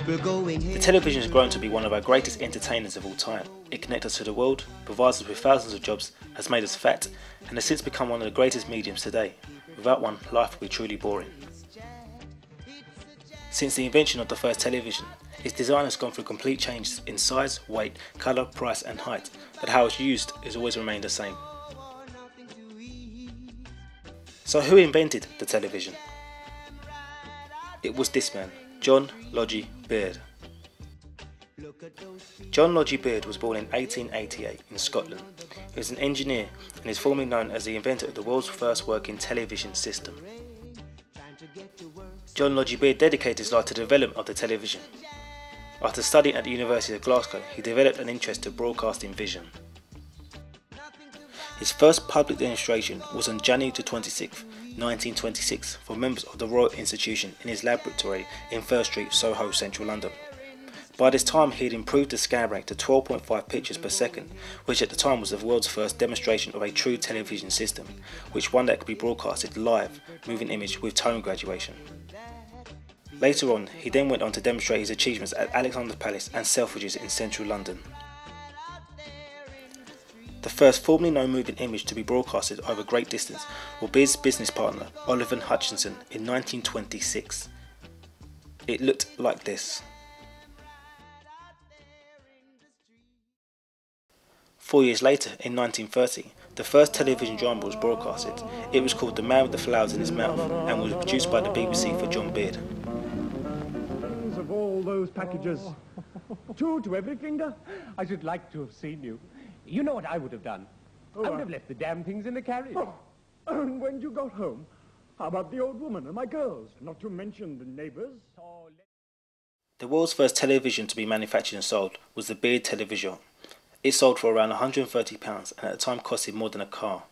The television has grown to be one of our greatest entertainers of all time. It connects us to the world, provides us with thousands of jobs, has made us fat, and has since become one of the greatest mediums today. Without one, life would be truly boring. Since the invention of the first television, its design has gone through complete changes in size, weight, colour, price and height, but how it's used has always remained the same. So who invented the television? It was this man, John Logie Baird. John Logie Baird was born in 1888 in Scotland. He was an engineer and is formerly known as the inventor of the world's first working television system. John Logie Baird dedicated his life to the development of the television. After studying at the University of Glasgow, he developed an interest to broadcasting vision. His first public demonstration was on January 26, 1926 for members of the Royal Institution in his laboratory in First Street, Soho, central London. By this time he had improved the scan rate to 12.5 pictures per second, which at the time was the world's first demonstration of a true television system, which one that could be broadcasted live, moving image with tone graduation. Later on, he then went on to demonstrate his achievements at Alexandra Palace and Selfridges in central London. The first formerly known moving image to be broadcasted over great distance was Baird's business partner Oliver Hutchinson in 1926. It looked like this. 4 years later, in 1930, the first television drama was broadcasted. It was called The Man with the Flowers in His Mouth and was produced by the BBC for John Baird. Of all those packages, two to every finger. I should like to have seen you. You know what I would have done? I would have left the damn things in the carriage. Oh, and when you got home, how about the old woman and my girls? Not to mention the neighbours. The world's first television to be manufactured and sold was the Baird Television. It sold for around £130 and at the time costed more than a car.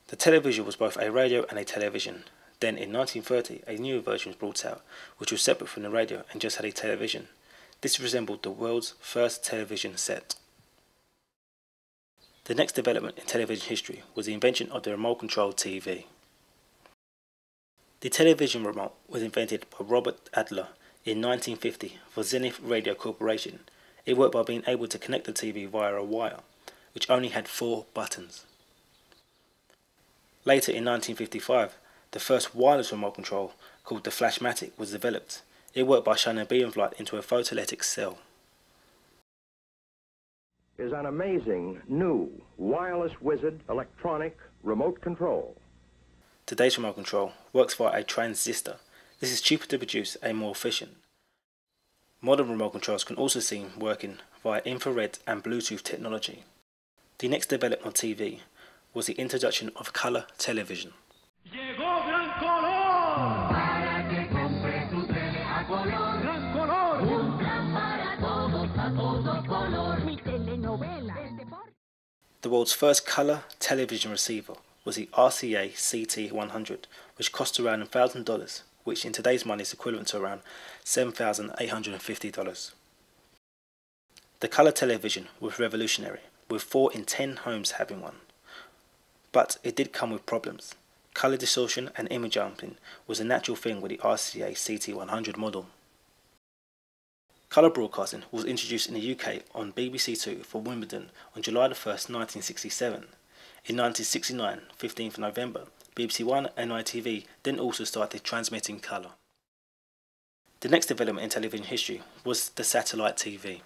The television was both a radio and a television. Then in 1930 a newer version was brought out, which was separate from the radio and just had a television. This resembled the world's first television set. The next development in television history was the invention of the remote-controlled TV. The television remote was invented by Robert Adler in 1950 for Zenith Radio Corporation. It worked by being able to connect the TV via a wire, which only had 4 buttons. Later in 1955, the first wireless remote control, called the Flashmatic, was developed. It worked by shining a beam of light into a photoelectric cell. Is an amazing new wireless wizard electronic remote control. Today's remote control works via a transistor. This is cheaper to produce and more efficient. Modern remote controls can also be seen working via infrared and Bluetooth technology. The next development of TV was the introduction of colour television. Llegó Gran Color. Para que compre tu tele a color. Gran Color. Un plan para todos, a todo color. Mi telenovela. The world's first colour television receiver was the RCA CT100, which cost around $1,000, which in today's money is equivalent to around $7,850. The colour television was revolutionary, with 4 in 10 homes having one. But it did come with problems. Colour distortion and image jumping was a natural thing with the RCA CT100 model. Colour broadcasting was introduced in the UK on BBC Two for Wimbledon on July 1st, 1967. In 1969, 15th November, BBC One and ITV then also started transmitting colour. The next development in television history was the satellite TV.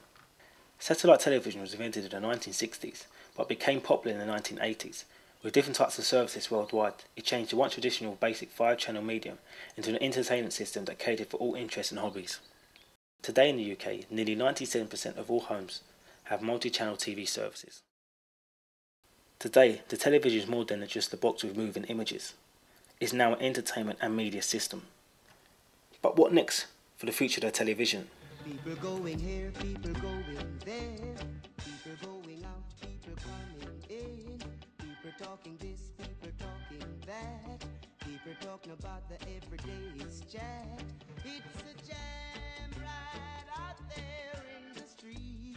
Satellite television was invented in the 1960s, but became popular in the 1980s. With different types of services worldwide, it changed the once traditional basic 5-channel medium into an entertainment system that catered for all interests and hobbies. Today in the UK, nearly 97% of all homes have multi-channel TV services. Today, the television is more than just a box with moving images. It's now an entertainment and media system. But what next for the future of television? People going here, people going there, people going out, people coming in, people talking this, people talking that, people talking about the everyday's chat. It's a jam right out there in the street.